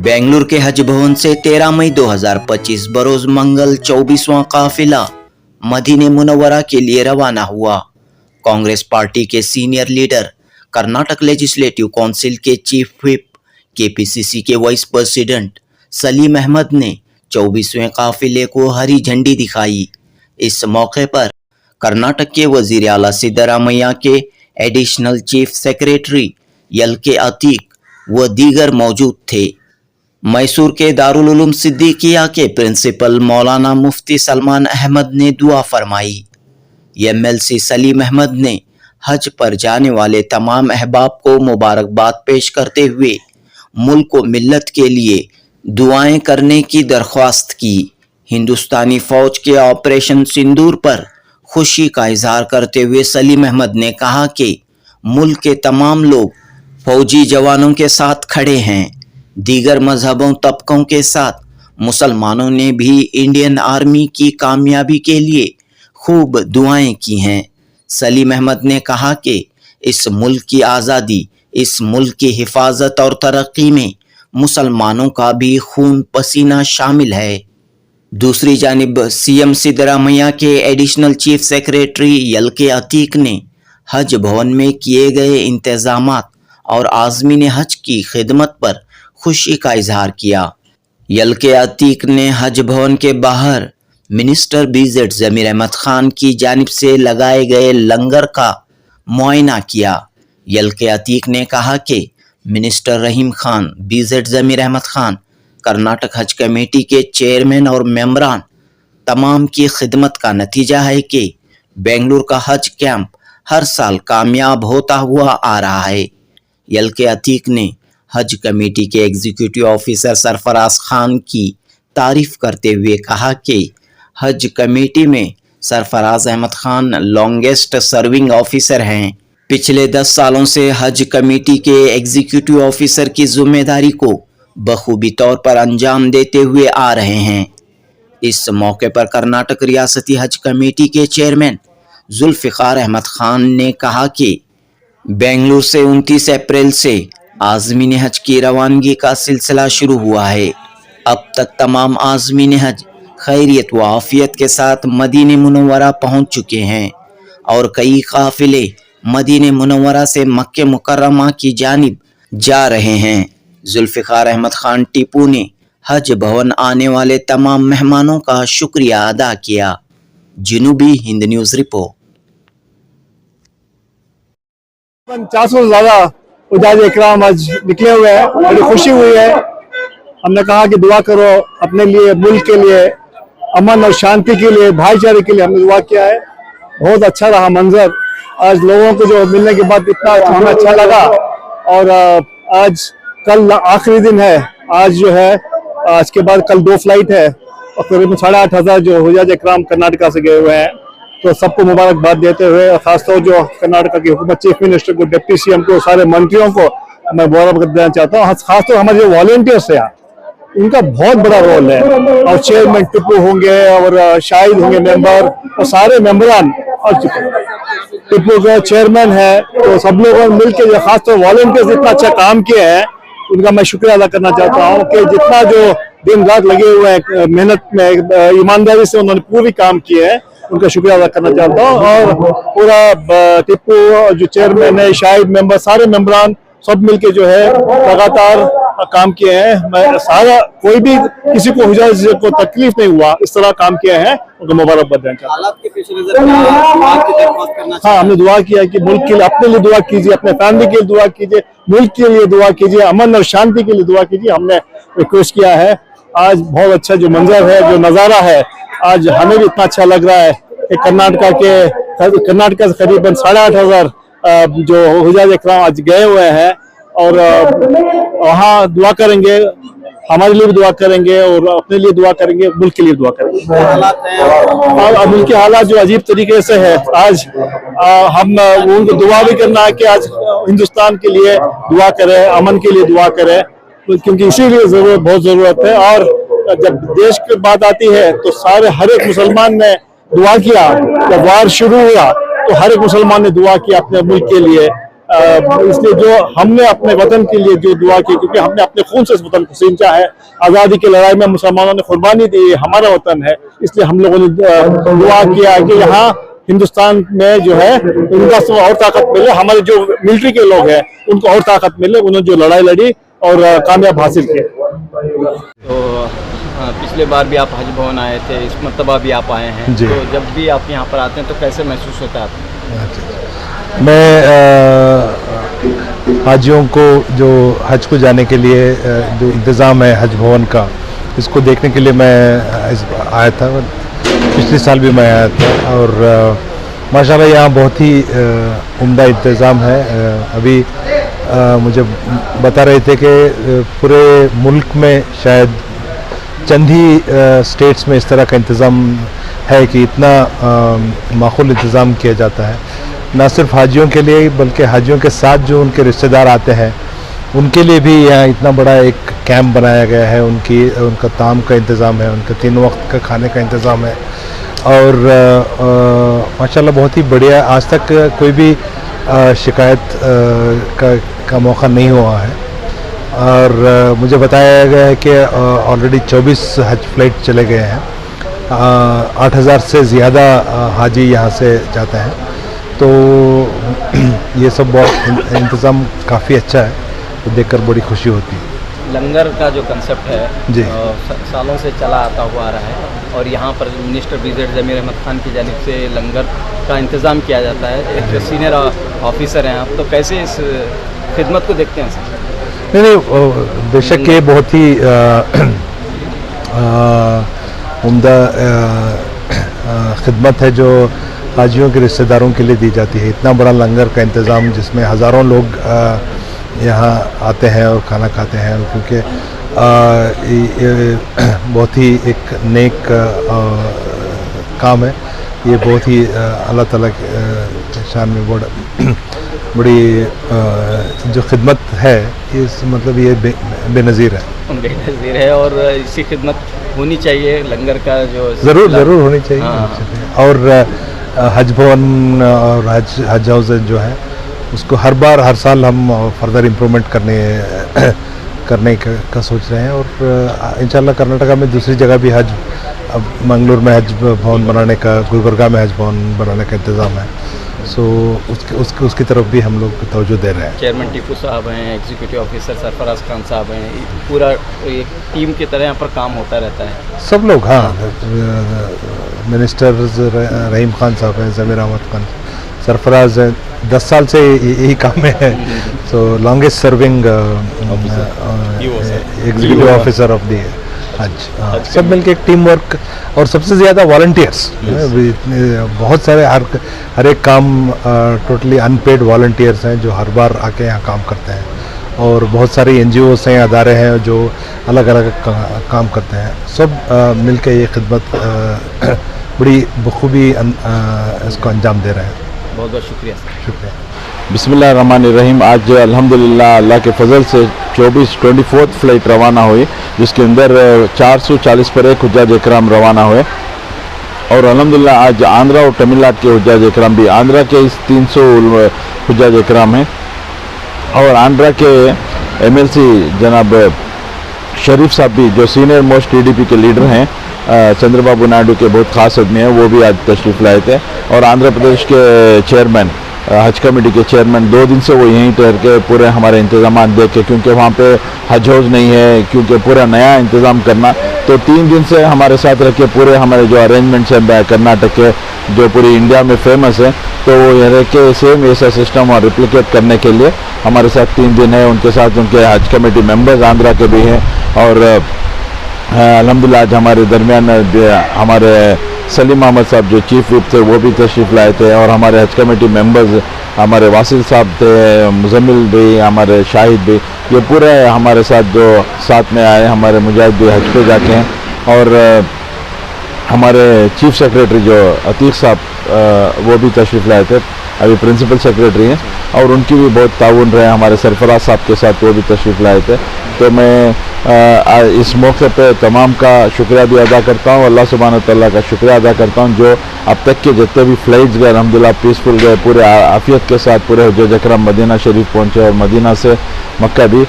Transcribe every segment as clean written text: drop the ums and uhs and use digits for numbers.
बेंगलुरु के हज भवन से 13 मई 2025 बरोज मंगल 24वां काफिला मदीने मुनव्वरा के लिए रवाना हुआ। कांग्रेस पार्टी के senior leader, Karnataka legislative council के चीफ व्हिप, केपीसीसी के वाइस प्रेसिडेंट सलीम अहमद ने 24वें काफिले को हरी झंडी दिखाई। इस मौके पर कर्नाटक के वजीर आला सिद्धरामैया के additional chief secretary LK. Atiq व दीगर मौजूद थे। मैसूर के दारुल उलूम सिद्दीकिया के प्रिंसिपल मौलाना मुफ्ती सलमान अहमद ने दुआ फरमाई। एमएलसी सलीम अहमद ने हज पर जाने वाले तमाम अहबाब को मुबारकबाद पेश करते हुए मुल्क व मिल्लत के लिए दुआएं करने की दरख्वास्त की। हिंदुस्तानी फौज के ऑपरेशन सिंदूर पर खुशी का इजहार करते हुए सलीम अहमद ने कहा कि मुल्क के तमाम लोग फौजी जवानों के साथ खड़े हैं। दीगर मजहबों तबकों के साथ मुसलमानों ने भी इंडियन आर्मी की कामयाबी के लिए खूब दुआएं की हैं। सलीम अहमद ने कहा कि इस मुल्क की आज़ादी, इस मुल्क की हिफाजत और तरक्की में मुसलमानों का भी खून पसीना शामिल है। दूसरी जानिब सीएम सिद्धरामैया के additional chief secretary LK. Atiq ने हज भवन में किए गए इंतजामात और आज़मीन हज की खिदमत पर खुशी का इजहार किया। एल.के. अतीक ने हज भवन के बाहर मिनिस्टर बीजेड जमीर अहमद खान की जानिब से लगाए गए लंगर का मुआयना किया। एल.के. अतीक ने कहा कि मिनिस्टर रहीम खान, बीजेड जमीर अहमद खान, कर्नाटक हज कमेटी के चेयरमैन और मेंबरान तमाम की खिदमत का नतीजा है कि बेंगलुरु का हज कैंप हर साल कामयाब होता हुआ आ रहा है। एल.के. अतीक ने हज कमेटी के एग्जीक्यूटिव ऑफिसर सरफराज खान की तारीफ करते हुए कहा कि हज कमेटी में Sarfaraz Ahmad Khan longest serving officer हैं। पिछले 10 सालों से हज कमेटी के एग्जीक्यूटिव ऑफिसर की जिम्मेदारी को बखूबी तौर पर अंजाम देते हुए आ रहे हैं। इस मौके पर कर्नाटक रियासती हज कमेटी के चेयरमैन जुल्फिकार अहमद खान ने कहा कि बेंगलुरु से 29 अप्रैल से आज़मीन हज की रवानगी का सिलसिला शुरू हुआ है। अब तक तमाम आज़मीन हज खैरियत व आफियत के साथ मदीने मुनव्वरा पहुंच चुके हैं और कई काफिले मदीने मुनव्वरा से मक्के मुकर्रमा की जानिब जा रहे हैं। जुल्फिकार अहमद खान टीपू ने हज भवन आने वाले तमाम मेहमानों का शुक्रिया अदा किया। जनूबी हिंद न्यूज़ रिपोर्ट। 400 से ज्यादा उजाज इकराम आज निकले हुए हैं। बड़ी खुशी हुई है। हमने कहा कि दुआ करो अपने लिए, मुल्क के लिए, अमन और शांति के लिए, भाईचारे के लिए हमने दुआ किया है। बहुत अच्छा रहा मंजर। आज लोगों को जो मिलने के बाद इतना हमें अच्छा लगा। और आज कल आखिरी दिन है। आज जो है, आज के बाद कल 2 फ्लाइट है और करीब 8,500 जो हुजाज इकराम कर्नाटका से गए हुए हैं। तो सबको मुबारकबाद देते हुए, खासतौर जो कर्नाटक की हुकूमत, चीफ मिनिस्टर को, डिप्टी सीएम को, सारे मंत्रियों को मैं मुबारकबाद देना चाहता हूँ। खासतौर हमारे जो वॉलंटियर्स हैं इनका बहुत बड़ा रोल है। और चेयरमैन टिप्पू होंगे और शाहिद होंगे मेंबर, और सारे मेंबरान, और टिप्पू का चेयरमैन है, तो सब लोगों ने मिलकर जो खासतौर वॉलंटियर्स इतना अच्छा काम किए हैं उनका मैं शुक्रिया अदा करना चाहता हूँ कि जितना जो दिन रात लगे हुए हैं मेहनत में, ईमानदारी से उन्होंने पूरी काम किए हैं, उनका शुक्रिया अदा करना चाहता हूँ। और पूरा टिप्पू जो चेयरमैन है, शाहिद मेंबर, सारे मेंबरान सब मिलके जो है लगातार काम किए हैं। मैं सारा कोई भी किसी को हुजाज को तकलीफ नहीं हुआ, इस तरह काम किए हैं, उनको मुबारकबाद देना चाहता हूँ। हाँ, हमने दुआ किया कि मुल्क के लिए, अपने लिए दुआ कीजिए, अपने फैमिली के लिए दुआ कीजिए, मुल्क के लिए दुआ कीजिए, अमन और शांति के लिए दुआ कीजिए। हमने रिक्वेस्ट किया है। आज बहुत अच्छा जो मंजर है, जो नज़ारा है, आज हमें भी इतना अच्छा लग रहा है कि कर्नाटका से करीबन 8,500 जो हुजाज इकराम आज गए हुए हैं और वहाँ दुआ करेंगे, हमारे लिए भी दुआ करेंगे और अपने लिए दुआ करेंगे, मुल्क के लिए दुआ करेंगे। और मुल्क के हालात जो अजीब तरीके से है, आज हम उनको दुआ भी करना है कि आज हिंदुस्तान के लिए दुआ करें, अमन के लिए दुआ करें, क्योंकि इसीलिए बहुत जरूरत है। और जब देश की बात आती है तो सारे हर एक मुसलमान ने दुआ किया। जब वार शुरू हुआ तो हर एक मुसलमान ने दुआ किया अपने मुल्क के लिए, इसलिए जो हमने अपने वतन के लिए जो दुआ की, क्योंकि हमने अपने खून से इस वतन को सींचा है, आज़ादी की लड़ाई में मुसलमानों ने कुर्बानी दी, हमारा वतन है, इसलिए हम लोगों ने दुआ किया कि यहाँ हिंदुस्तान में जो है उनका सब और ताकत मिले, हमारे जो मिलिट्री के लोग हैं उनको और ताकत मिले, उन्होंने जो लड़ाई लड़ी और कामयाब हासिल की। तो पिछले बार भी आप हज भवन आए थे, इस मरतबा भी आप आए हैं, जी। तो जब भी आप यहाँ पर आते हैं तो कैसे महसूस होता है आपको? मैं हाजियों को जो हज को जाने के लिए जो इंतज़ाम है हज भवन का, इसको देखने के लिए मैं आया था। पिछले साल भी मैं आया था और माशाल्लाह यहाँ बहुत ही उम्दा इंतज़ाम है। अभी मुझे बता रहे थे कि पूरे मुल्क में शायद चंद ही स्टेट्स में इस तरह का इंतज़ाम है कि इतना माकूल इंतज़ाम किया जाता है, ना सिर्फ हाजियों के लिए बल्कि हाजियों के साथ जो उनके रिश्तेदार आते हैं उनके लिए भी यहाँ इतना बड़ा एक कैंप बनाया गया है। उनका ताम का इंतज़ाम है, उनका 3 वक्त का खाने का इंतज़ाम है और माशाल्लाह बहुत ही बढ़िया। आज तक कोई भी शिकायत का मौका नहीं हुआ है और मुझे बताया गया है कि ऑलरेडी 24 हज फ्लाइट चले गए हैं। 8000 से ज़्यादा हाजी यहाँ से जाते हैं, तो ये सब बहुत इंतज़ाम काफ़ी अच्छा है, तो देखकर बड़ी खुशी होती है। लंगर का जो कंसेप्ट है जी। सालों से चला आता हुआ आ रहा है और यहाँ पर मिनिस्टर BZ ज़मीर अहमद खान की जानिब से लंगर का इंतज़ाम किया जाता है। एक सीनियर ऑफिसर हैं आप, तो कैसे इस खिदमत को देखते हैं सर? नहीं, बेशक ये बहुत ही उम्दा खिदमत है जो हाजियों के रिश्तेदारों के लिए दी जाती है। इतना बड़ा लंगर का इंतज़ाम जिसमें हज़ारों लोग यहाँ आते हैं और खाना खाते हैं, क्योंकि ये बहुत ही एक नेक काम है। ये बहुत ही अल्लाह ताला के शान में बड़ी जो खिदमत है, इस मतलब ये बेनज़ीर है। बेनज़ीर है और इसी खिदमत होनी चाहिए लंगर का जो ज़रूर होनी चाहिए। हाँ। और हज भवन और हज हाउस जो है उसको हर साल हम फर्दर इम्प्रूवमेंट करने का सोच रहे हैं और इंशाल्लाह कर्नाटका में दूसरी जगह भी हज, अब मंगलूर में हज भवन बनाने का, गुलबर्गा में हज भवन बनाने का इंतज़ाम है। सो उसकी तरफ भी हम लोग तवज्जो दे रहे हैं। चेयरमैन टीपू साहब हैं, एग्जीक्यूटिव ऑफिसर सरफराज खान साहब हैं, पूरा एक टीम की तरह यहाँ पर काम होता रहता है। सब लोग, हाँ, मिनिस्टर रहीम खान साहब हैं, ज़मीर अहमद खान, सरफराज हैं, 10 साल से यही काम में है। So longest serving executive officer of the Hajj. सब मिलके एक टीम वर्क और सबसे ज़्यादा वॉलंटियर्स, बहुत सारे हर एक काम टोटली अनपेड वॉलंटियर्स हैं जो हर बार आके यहाँ काम करते हैं, और बहुत सारे NGOs हैं, अदारे हैं जो अलग अलग काम करते हैं। सब मिलके ये खिदमत बड़ी बखूबी इसको अंजाम दे रहे हैं। बहुत बहुत शुक्रिया सर। शुक्रिया। बिस्मिल्लाहिर्रहमानिर्रहीम। आज अल्हम्दुलिल्लाह अल्लाह के फजल से 24 फ्लाइट रवाना हुई, जिसके अंदर 440 पर एक हुज्जाज इकराम रवाना हुए और अल्हम्दुलिल्लाह आज आंध्रा और तमिलनाडु के हुज्जाज इकराम भी, आंध्रा के इस 300 हुज्जाज इकराम हैं और आंध्रा के MLC जनाब शरीफ साहब भी, जो सीनियर मोस्ट TDP के लीडर हैं, चंद्रबाबू नायडू के बहुत ख़ास आदमी हैं, वो भी आज तशरीफ़ लाए थे। और आंध्र प्रदेश के चेयरमैन, हज कमेटी के चेयरमैन, 2 दिन से वो यहीं ठहर के पूरे हमारे इंतज़ाम देख के, क्योंकि वहाँ पे हज हाउस नहीं है, क्योंकि पूरा नया इंतज़ाम करना, तो 3 दिन से हमारे साथ रह के पूरे हमारे जो अरेंजमेंट्स हैं कर्नाटक के, जो पूरी इंडिया में फेमस है, तो वो ये रह के सेम ऐसा सिस्टम और रिप्लिकेट करने के लिए हमारे साथ 3 दिन है। उनके साथ उनके हज कमेटी मेम्बर्स आंध्रा के भी हैं और अल्हम्दुलिल्लाह आज हमारे दरमियान हमारे सलीम अहमद साहब जो चीफ विप थे वो भी तशरीफ़ लाए थे, और हमारे हज कमेटी मेंबर्स हमारे वासिल साहब थे, मुजम्मिल भी, हमारे शाहिद भी, ये पूरे हमारे साथ जो साथ में आए, हमारे मुजाहिद भी हज पे जाके हैं। और हमारे चीफ सेक्रेटरी जो अतीक साहब वो भी तशरीफ़ लाए थे। अभी प्रिंसिपल सेक्रेटरी हैं, और उनकी भी बहुत ताउन रहे हमारे सरफराज साहब के साथ, वो भी तशरीफ़ लाए थे। तो मैं इस मौके पे तमाम का शुक्रिया भी अदा करता हूँ, अल्लाह सुब्हानहू तआला का शुक्रिया अदा करता हूँ जो अब तक के जितने भी फ़्लाइट्स गए अल्हम्दुलिल्लाह पीसफुल गए, पूरे आफियत के साथ पूरे हुज्जत अकरम मदीना शरीफ पहुँचे, और मदीना से मक्का भी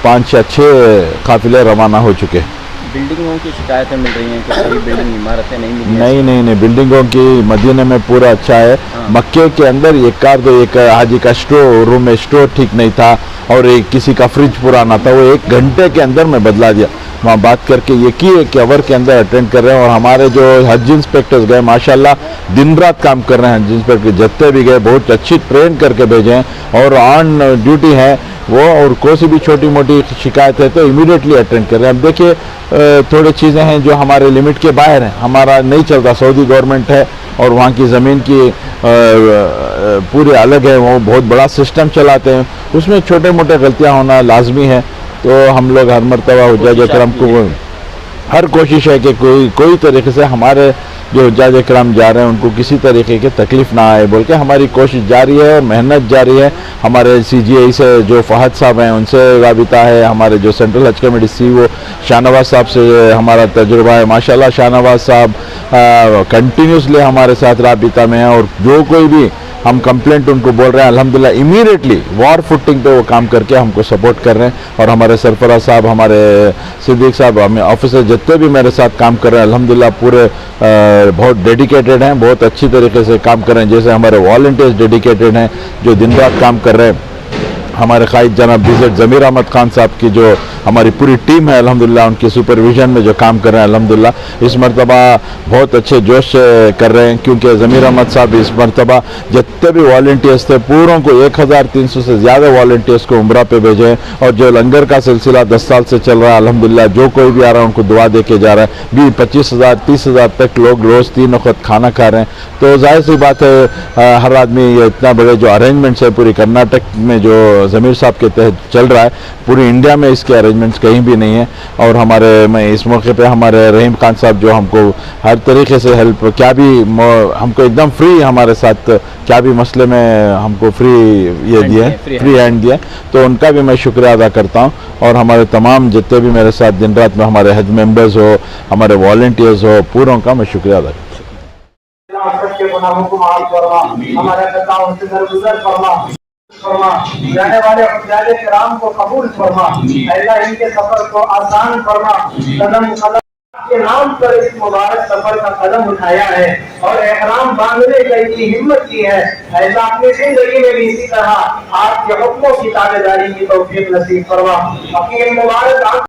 5 या 6 काफ़िले रवाना हो चुके हैं। बिल्डिंगों की शिकायतें मिल रही हैं कि सही बिल्डिंग इमारतें नहीं मिली हैं। नहीं, बिल्डिंगों की मदीने में पूरा अच्छा है। मक्के के अंदर एक हाजी का स्टोर रूम में स्टोर ठीक नहीं था, और एक किसी का फ्रिज पुराना था, वो 1 घंटे के अंदर में बदला दिया। वहाँ बात करके ये की एक आवर के अंदर अटेंड कर रहे हैं, और हमारे जो हज इंस्पेक्टर्स गए माशाल्लाह दिन रात काम कर रहे हैं। हज इंस्पेक्टर जितने भी गए बहुत अच्छी ट्रेन करके भेजे हैं, और ऑन ड्यूटी है वो, और कोई सी भी छोटी मोटी शिकायत है तो इमीडिएटली अटेंड कर रहे हैं। अब देखिए थोड़ी चीज़ें हैं जो हमारे लिमिट के बाहर हैं, हमारा नहीं चलता, सऊदी गवर्नमेंट है और वहाँ की ज़मीन की पूरे अलग है, वो बहुत बड़ा सिस्टम चलाते हैं, उसमें छोटे मोटे गलतियाँ होना लाजमी है। तो हम लोग हर मरतबा हुज्जाज अकरम को हर कोशिश है कि कोई तरीके से हमारे जो हुज्जाज अकराम जा रहे हैं उनको किसी तरीके की तकलीफ़ ना आए बोल के हमारी कोशिश जारी है और मेहनत जारी है। हमारे CGI से जो फ़हद साहब हैं उनसे राबिता है, हमारे जो सेंट्रल हज कमेटी CEO शाहनवाज साहब से हमारा तजुर्बा है। माशाल्लाह शाहनवाज साहब कंटिन्यूसली हमारे साथ राबिता में हैं, और जो कोई भी हम कंप्लेंट उनको बोल रहे हैं अल्हम्दुलिल्लाह इमीडिएटली वॉर फुटिंग पे वो काम करके हमको सपोर्ट कर रहे हैं। और हमारे सरफराज साहब, हमारे सिद्दीक साहब, हमें ऑफिसर जितने भी मेरे साथ काम कर रहे हैं अल्हम्दुलिल्लाह पूरे बहुत डेडिकेटेड हैं, बहुत अच्छी तरीके से काम कर रहे हैं। जैसे हमारे वॉलंटियर्स डेडिकेटेड हैं जो दिन रात काम कर रहे हैं। हमारे कायद जनाब BZ ज़मीर अहमद खान साहब की जो हमारी पूरी टीम है अल्हम्दुलिल्लाह उनकी सुपरविजन में जो काम कर रहे हैं अल्हम्दुलिल्लाह इस मरतबा बहुत अच्छे जोश से कर रहे हैं, क्योंकि ज़मीर अहमद साहब इस मरतबा जितने भी वॉलंटियर्स थे पूरों को 1300 से ज़्यादा वॉलंटियर्स को उम्रा पे भेजे हैं। और जो लंगर का सिलसिला 10 साल से चल रहा है अल्हम्दुलिल्लाह जो कोई भी आ रहा है उनको दुआ दे के जा रहा है। 25,000 30,000 तक लोग रोज़ 3 वक्त खाना खा रहे हैं। तो जाहिर सी बात है हर आदमी ये इतना बड़े जो अरेंजमेंट्स है पूरी कर्नाटक में जो ज़मीर साहब के तहत चल रहा है, पूरी इंडिया में इसके अरेंजमेंट्स कहीं भी नहीं है। और मैं इस मौके पे हमारे रहीम खान साहब जो हमको हर तरीके से हेल्प क्या भी हमको एकदम फ्री हमारे साथ क्या भी मसले में हमको फ्री हैंड दिया, तो उनका भी मैं शुक्रिया अदा करता हूँ। और हमारे तमाम जितने भी मेरे साथ दिन रात में हमारे हज मेंबर्स हो, हमारे वॉलंटियर्स हो, पूरों का मैं शुक्रिया अदा करता हूँ। जाने वाले हुज्जाज किराम को कबूल फरमा, अल्लाह इनके सफर को आसान फरमा। कदम कदम के नाम पर इस मुबारक सफर का कदम उठाया है और एहराम बांधने की हिम्मत की है। अल्लाह अपनी जिंदगी में भी इसी तरह आपके हुक्मों की ताबेदारी की तौफीक नसीब फरमा। अपनी मुबारक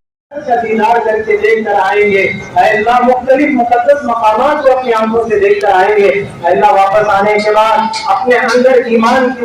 दीदार करके देख कर आएंगे अल्लाह, मुख्तलिफ मुकद्दस मकामात को अपनी आंखों से देख कर आएंगे अल्लाह। वापस आने के बाद अपने अंदर ईमान की